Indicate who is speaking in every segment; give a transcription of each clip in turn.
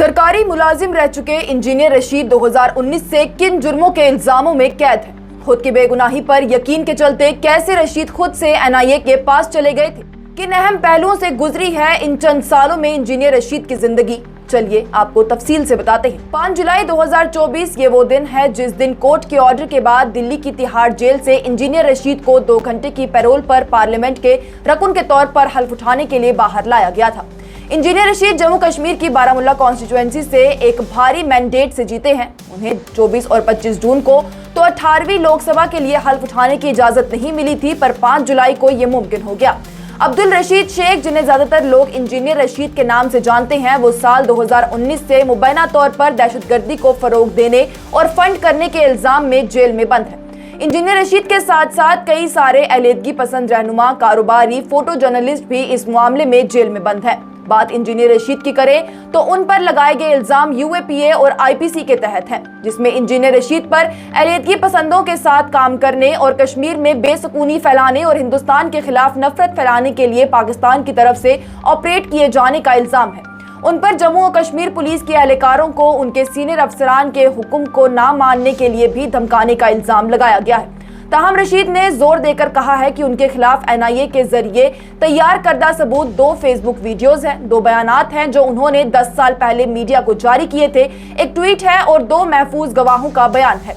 Speaker 1: सरकारी मुलाजिम रह चुके इंजीनियर रशीद 2019 से किन जुर्मों के इल्जामों में कैद है? खुद की बेगुनाही पर यकीन के चलते कैसे रशीद खुद से एनआईए के पास चले गए थे? किन अहम पहलुओं से गुजरी है इन चंद सालों में इंजीनियर रशीद की जिंदगी? चलिए आपको तफसील से बताते हैं। 5 जुलाई 2024 ये वो दिन है जिस दिन कोर्ट के ऑर्डर के बाद दिल्ली की तिहाड़ जेल से इंजीनियर रशीद को 2 घंटे की पैरोल पर पार्लियामेंट के रकुन के तौर पर हल्फ उठाने के लिए बाहर लाया गया था। इंजीनियर रशीद जम्मू कश्मीर की बारामुल्ला कॉन्स्टिट्यूएंसी से एक भारी मैंडेट से जीते हैं। उन्हें 24 और 25 जून को तो 18वीं लोकसभा के लिए हल्फ उठाने की इजाजत नहीं मिली थी, पर 5 जुलाई को ये मुमकिन हो गया। अब्दुल रशीद शेख, जिन्हें ज्यादातर लोग इंजीनियर रशीद के नाम से जानते हैं, वो साल 2019 से मुबैना तौर पर दहशतगर्दी को फरोग देने और फंड करने के इल्जाम में जेल में बंद है। इंजीनियर रशीद के साथ साथ कई सारे अलहदगी पसंद रहनुमा, कारोबारी, फोटो जर्नलिस्ट भी इस मामले में जेल में बंद है। बात इंजीनियर रशीद की करें तो उन पर लगाए गए इल्जाम यूएपीए और आईपीसी के तहत हैं, जिसमें इंजीनियर रशीद पर अलहदगी पसंदों के साथ काम करने और कश्मीर में बेसुकूनी फैलाने और हिंदुस्तान के खिलाफ नफरत फैलाने के लिए पाकिस्तान की तरफ से ऑपरेट किए जाने का इल्जाम है। उन पर जम्मू और कश्मीर पुलिस के एहलकारों को उनके सीनियर अफसरान के हुक्म को ना मानने के लिए भी धमकाने का इल्जाम लगाया गया है। ताहम रशीद ने जोर देकर कहा है कि उनके खिलाफ एनआईए के जरिए तैयार करदा सबूत 2 फेसबुक वीडियोस हैं, 2 बयानात हैं जो उन्होंने 10 साल पहले मीडिया को जारी किए थे, एक ट्वीट है और 2 महफूज गवाहों का बयान है।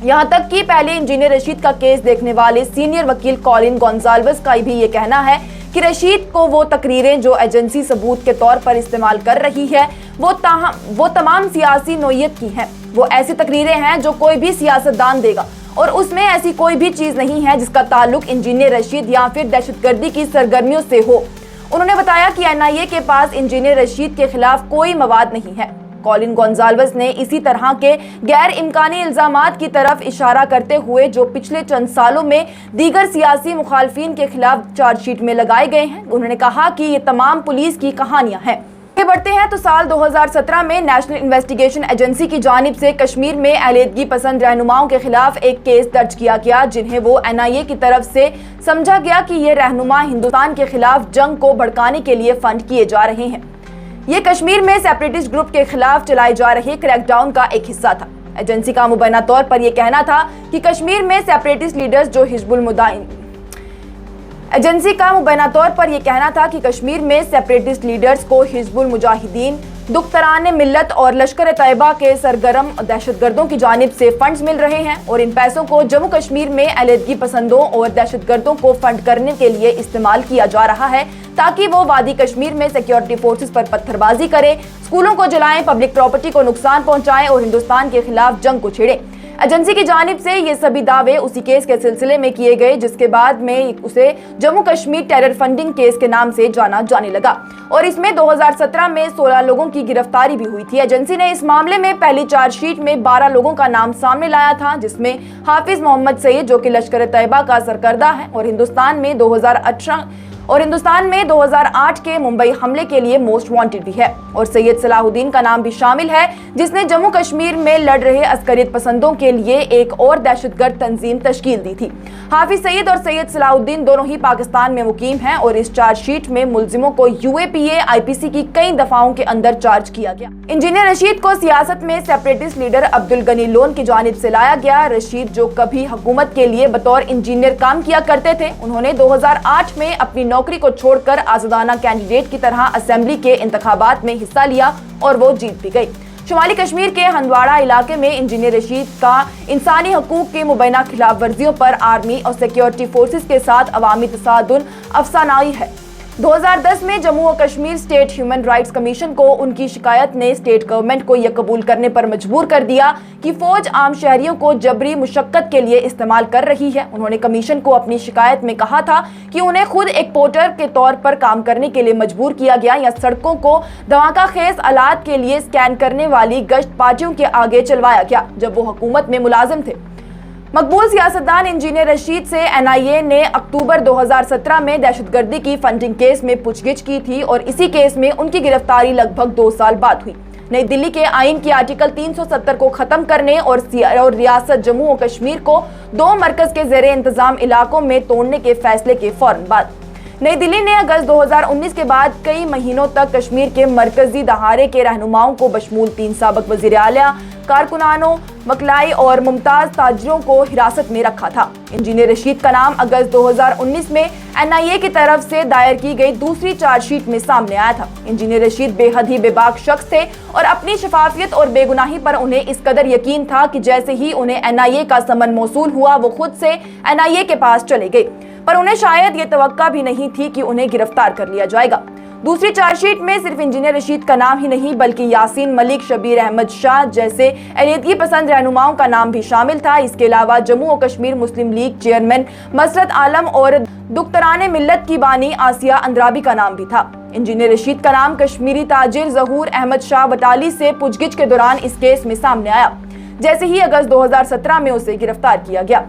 Speaker 1: यहां तक कि पहले इंजीनियर रशीद का केस देखने वाले सीनियर वकील कॉलिन गोंजाल्वेस का भी ये कहना है कि रशीद को वो तकरीरें जो एजेंसी सबूत के तौर पर इस्तेमाल कर रही है वो तमाम सियासी नोयत की हैं। वो ऐसी तकरीरें हैं जो कोई भी सियासतदान देगा और उसमें ऐसी कोई भी चीज नहीं है जिसका ताल्लुक इंजीनियर रशीद या फिर दहशतगर्दी की सरगर्मियों से हो। उन्होंने बताया कि एनआईए के पास इंजीनियर रशीद के खिलाफ कोई मवाद नहीं है। कॉलिन गोंजाल्वेस ने इसी तरह के गैर इम्कानी इल्जामात की तरफ इशारा करते हुए जो पिछले चंद सालों में दीगर सियासी मुखालफिन के खिलाफ चार्जशीट में लगाए गए हैं, उन्होंने कहा कि ये तमाम पुलिस की कहानियां हैं। बढ़ते हैं तो साल 2017 में नेशनल इन्वेस्टिगेशन एजेंसी की जानिब से कश्मीर में अलहदगी पसंद रहनुमाओं के खिलाफ एक केस दर्ज किया गया, जिन्हें वो एनआईए की तरफ से समझा गया कि ये रहनुमा हिंदुस्तान के खिलाफ जंग को भड़काने के लिए फंड किए जा रहे हैं। ये कश्मीर में सेपरेटिस्ट ग्रुप के खिलाफ चलाए जा रहे क्रैकडाउन का एक हिस्सा था। एजेंसी का मुबैना तौर पर यह कहना था कि कश्मीर में सेपरेटिस्ट लीडर्स जो एजेंसी का मुबैना तौर पर यह कहना था कि कश्मीर में सेपरेटिस्ट लीडर्स को हिजबुल मुजाहिदीन, दुख्तरान मिल्लत और लश्कर तैयबा के सरगर्म दहशतगर्दों की जानिब से फंड्स मिल रहे हैं और इन पैसों को जम्मू कश्मीर में अलहदगी पसंदों और दहशतगर्दों को फंड करने के लिए इस्तेमाल किया जा रहा है, ताकि वो वादी कश्मीर में सिक्योरिटी फोर्सेस पर पत्थरबाजी करें, स्कूलों को जलाएं, पब्लिक प्रॉपर्टी को नुकसान पहुंचाएं और हिंदुस्तान के खिलाफ जंग को छेड़ें। एजेंसी की जानिब से ये सभी दावे उसी केस के सिलसिले में किए गए जिसके बाद में उसे Jammu Kashmir terror funding case के नाम से जाना जाने लगा और इसमें 2017 में 16 लोगों की गिरफ्तारी भी हुई थी। एजेंसी ने इस मामले में पहली चार्जशीट में 12 लोगों का नाम सामने लाया था, जिसमें हाफिज मोहम्मद सईद, जो कि लश्कर तैयबा का सरकर्दा है और हिंदुस्तान में 2008 के मुंबई हमले के लिए मोस्ट वांटेड भी है, और सैयद सलाहुद्दीन का नाम भी शामिल है, जिसने जम्मू कश्मीर में लड़ रहे अस्करियत पसंदों के लिए एक और दहशतगर्द तंजीम तश्कील दी थी। हाफिज सईद और सैयद सलाहुद्दीन दोनों ही पाकिस्तान में मुकीम हैं और इस चार्जशीट में मुलजिमों को यूएपीए, आईपीसी की कई दफाओं के अंदर चार्ज किया गया। इंजीनियर रशीद को सियासत में सेपरेटिस्ट लीडर अब्दुल गनी लोन की जानिब से लाया गया। रशीद, जो कभी हुकूमत के लिए बतौर इंजीनियर काम किया करते थे, उन्होंने 2008 में अपनी नौकरी को छोड़कर आजादाना कैंडिडेट की तरह असेंबली के इंतखाबात में हिस्सा लिया और वो जीत भी गई। शुमाली कश्मीर के हंदवाड़ा इलाके में इंजीनियर रशीद का इंसानी हकूक की मुबैना खिलाफ वर्जियों पर आर्मी और सिक्योरिटी फोर्सेस के साथ अवामी तसादुन अफसानाई है। 2010 में जम्मू और Kashmir state human rights commission को उनकी शिकायत ने स्टेट गवर्नमेंट को यह कबूल करने पर मजबूर कर दिया कि फौज आम शहरियों को जबरी मुशक्कत के लिए इस्तेमाल कर रही है। उन्होंने कमीशन को अपनी शिकायत में कहा था कि उन्हें खुद एक पोर्टर के तौर पर काम करने के लिए मजबूर किया गया या सड़कों को धमाका खेज आलात के लिए स्कैन करने वाली गश्त पार्टियों के आगे चलवाया गया जब वो हुकूमत में मुलाजिम थे। मकबूल सियासतदान इंजीनियर रशीद से एनआईए ने अक्टूबर 2017 में दहशतगर्दी की फंडिंग केस में पूछगिछ की थी और इसी केस में उनकी गिरफ्तारी लगभग 2 साल बाद हुई। नई दिल्ली के आईन की आर्टिकल 370 को खत्म करने और रियासत जम्मू और कश्मीर को 2 मरकज के ज़ेरे इंतजाम इलाकों में तोड़ने के फैसले के फौरन बाद नई दिल्ली ने अगस्त 2019 के बाद कई महीनों तक कश्मीर के मरकजी दहारे के रहनुमाओं को बशमूल 3 साबिक वज़ीर आला, कारकुनानों, मकलाई और मुमताज ताजिरों को हिरासत में रखा था। इंजीनियर रशीद का नाम अगस्त 2019 में NIA की तरफ से दायर की गई दूसरी चार्जशीट में सामने आया था। इंजीनियर रशीद बेहद ही बेबाक शख्स थे और अपनी शफाफियत और बेगुनाही पर उन्हें इस कदर यकीन था कि जैसे ही उन्हें NIA का समन मौसूल हुआ वो खुद से NIA के पास चले गए, पर उन्हें शायद ये तवक्का भी नहीं थी कि उन्हें गिरफ्तार कर लिया जाएगा। दूसरी चार्जशीट में सिर्फ इंजीनियर रशीद का नाम ही नहीं बल्कि यासीन मलिक, शबीर अहमद शाह जैसे अलीदगी पसंद रहनुमाओं का नाम भी शामिल था। इसके अलावा जम्मू और कश्मीर मुस्लिम लीग चेयरमैन मसरत आलम और दुख्तरान मिल्लत की बानी आसिया अंद्राबी का नाम भी था। इंजीनियर रशीद का नाम कश्मीरी ताजिर ज़हूर अहमद शाह बटाली से पूछगिछ के दौरान इस केस में सामने आया, जैसे ही अगस्त 2017 में उसे गिरफ्तार किया गया।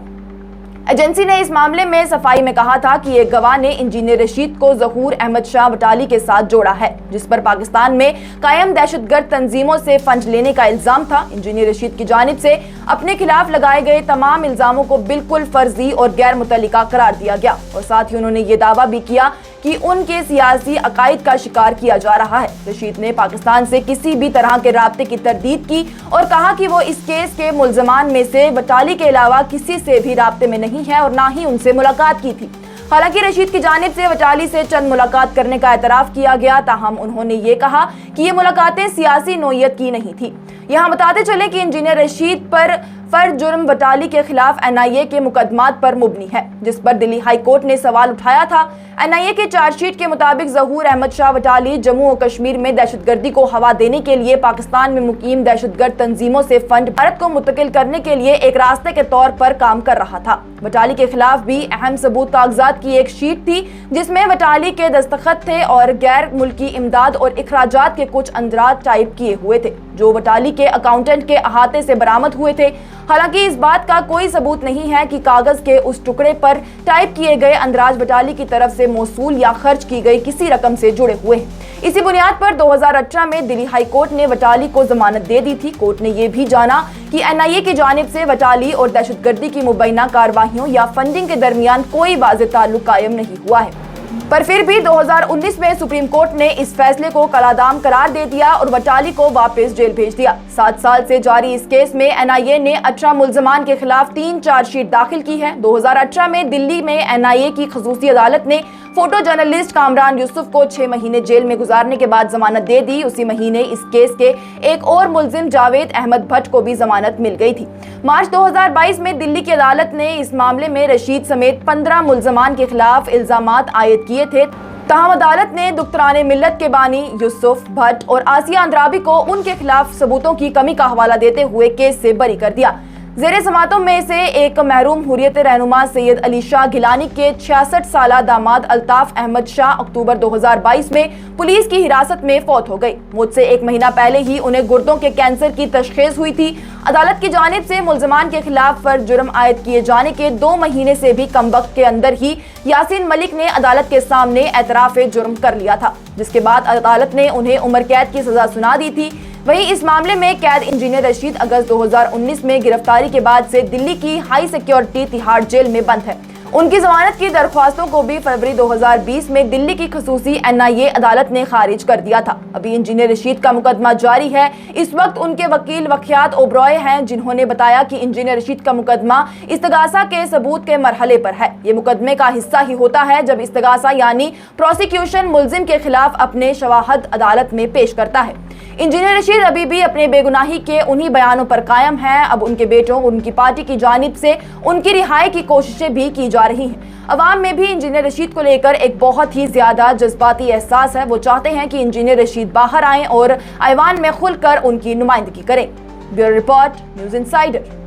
Speaker 1: एजेंसी ने इस मामले में सफाई में कहा था कि एक गवाह ने इंजीनियर रशीद को ज़हूर अहमद शाह बटाली के साथ जोड़ा है, जिस पर पाकिस्तान में कायम दहशतगर्द तंजीमों से फंड लेने का इल्जाम था। इंजीनियर रशीद की जानिब से अपने खिलाफ लगाए गए तमाम इल्जामों को बिल्कुल फर्जी और गैर मुतल्लिका करार दिया गया और साथ ही उन्होंने ये दावा भी किया कि उनके सियासी अकायद का शिकार किया जा रहा है। रशीद ने पाकिस्तान से किसी भी तरह के राब्ते की तरदीद की और कहा कि वो इस केस के मुल्ज़मान में से बटाली के अलावा किसी से भी राब्ते में नहीं है और ना ही उनसे मुलाकात की थी। हालांकि रशीद की जानिब से बटाली से चंद मुलाकात करने का एतराफ़ किया गया, ताहम उन्होंने ये कहा कि ये मुलाकातें सियासी नोयत की नहीं थी। यहाँ बताते चले कि इंजीनियर रशीद पर फर्द जुर्म बटाली के खिलाफ NIA के मुकदमात पर मुबनी है, जिस पर दिल्ली हाई कोर्ट ने सवाल उठाया था। NIA के चार्जशीट के मुताबिक ज़हूर अहमद शाह बटाली जम्मू और कश्मीर में दहशतगर्दी को हवा देने के लिए पाकिस्तान में मुकीम दहशतगर्द तंजीमों से फंड भारत को मुंतकिल करने के लिए एक रास्ते के तौर पर काम कर रहा था। बटाली के खिलाफ भी अहम सबूत कागजात की एक शीट थी, जिसमें बटाली के दस्तखत थे और गैर मुल्की इमदाद और इखराजात के कुछ अंदराज टाइप किए हुए थे, जो बटाली के अकाउंटेंट के अहाते से बरामद हुए थे। हालांकि इस बात का कोई सबूत नहीं है कि कागज के उस टुकड़े पर टाइप किए गए अंदराज बटाली की तरफ से मौसूल या खर्च की गई किसी रकम से जुड़े हुए हैं। इसी बुनियाद पर 2018 में दिल्ली हाई कोर्ट ने बटाली को जमानत दे दी थी। कोर्ट ने यह भी जाना कि NIA की जानिब से बटाली और दहशतगर्दी की मुबैना कार्रवाइयों या फंडिंग के दरमियान कोई वाज़ेह ताल्लुक कायम नहीं हुआ है, पर फिर भी 2019 में सुप्रीम कोर्ट ने इस फैसले को कलादाम करार दे दिया और बटाली को वापस जेल भेज दिया। 7 साल से जारी इस केस में NIA ने 18 मुल्ज़मान के खिलाफ 3 चार्जशीट दाखिल की है। 2018 में दिल्ली में NIA की खसूसी अदालत ने फोटो जर्नलिस्ट कामरान यूसुफ को 6 महीने जेल में गुजारने के बाद जमानत दे दी। उसी महीने इस केस के एक और मुल्जिम जावेद अहमद भट्ट को भी जमानत मिल गई थी। मार्च 2022 में दिल्ली की अदालत ने इस मामले में रशीद समेत 15 मुल्ज़मान के खिलाफ इल्जामात आयद किए थे। ताहम अदालत ने दुख्तरान मिल्लत के बानी यूसुफ भट्ट और आसिया अंद्राबी को उनके खिलाफ सबूतों की कमी का हवाला देते हुए केस से बरी कर दिया। ज़ेरे समातों में से एक महरूम हुर्रियत रहनुमा सैयद अली शाह गिलानी के 66 साला दामाद अल्ताफ अहमद शाह अक्टूबर 2022 में पुलिस की हिरासत में फौत हो गई। मौत से 1 महीना पहले ही उन्हें गुर्दों के कैंसर की तशखीस हुई थी। अदालत की जानिब से मुल्ज़मान के खिलाफ फर्द जुर्म आयद किए जाने के 2 महीने से भी कम वक्त के अंदर ही यासीन मलिक ने अदालत के सामने एतराफ़ जुर्म कर लिया था, जिसके बाद अदालत ने उन्हें उम्र कैद की सजा सुना दी थी। वहीं इस मामले में कैद इंजीनियर रशीद अगस्त 2019 में गिरफ्तारी के बाद से दिल्ली की हाई सिक्योरिटी तिहाड़ जेल में बंद है। उनकी जमानत की दरख्वास्तों को भी फरवरी 2020 में दिल्ली की खसूसी NIA अदालत ने खारिज कर दिया था। अभी इंजीनियर रशीद का मुकदमा जारी है। इस वक्त उनके वकील वख्यात ओबरॉय हैं, जिन्होंने बताया कि इंजीनियर रशीद का मुकदमा इस्तगासा के सबूत के मरहले पर है। ये मुकदमे का हिस्सा ही होता है जब इस्तगासा यानी प्रोसिक्यूशन मुल्जिम के खिलाफ अपने शवाहद अदालत में पेश करता है। इंजीनियर रशीद अभी भी अपने बेगुनाही के उन्हीं बयानों पर कायम है। अब उनके बेटों और उनकी पार्टी की जानिब से उनकी रिहाई की कोशिशें भी की जा रही हैं। अवाम में भी इंजीनियर रशीद को लेकर एक बहुत ही ज्यादा जज्बाती एहसास है। वो चाहते हैं कि इंजीनियर रशीद बाहर आएं और ऐवान में खुलकर उनकी नुमाइंदगी करें। Bureau report, news insider.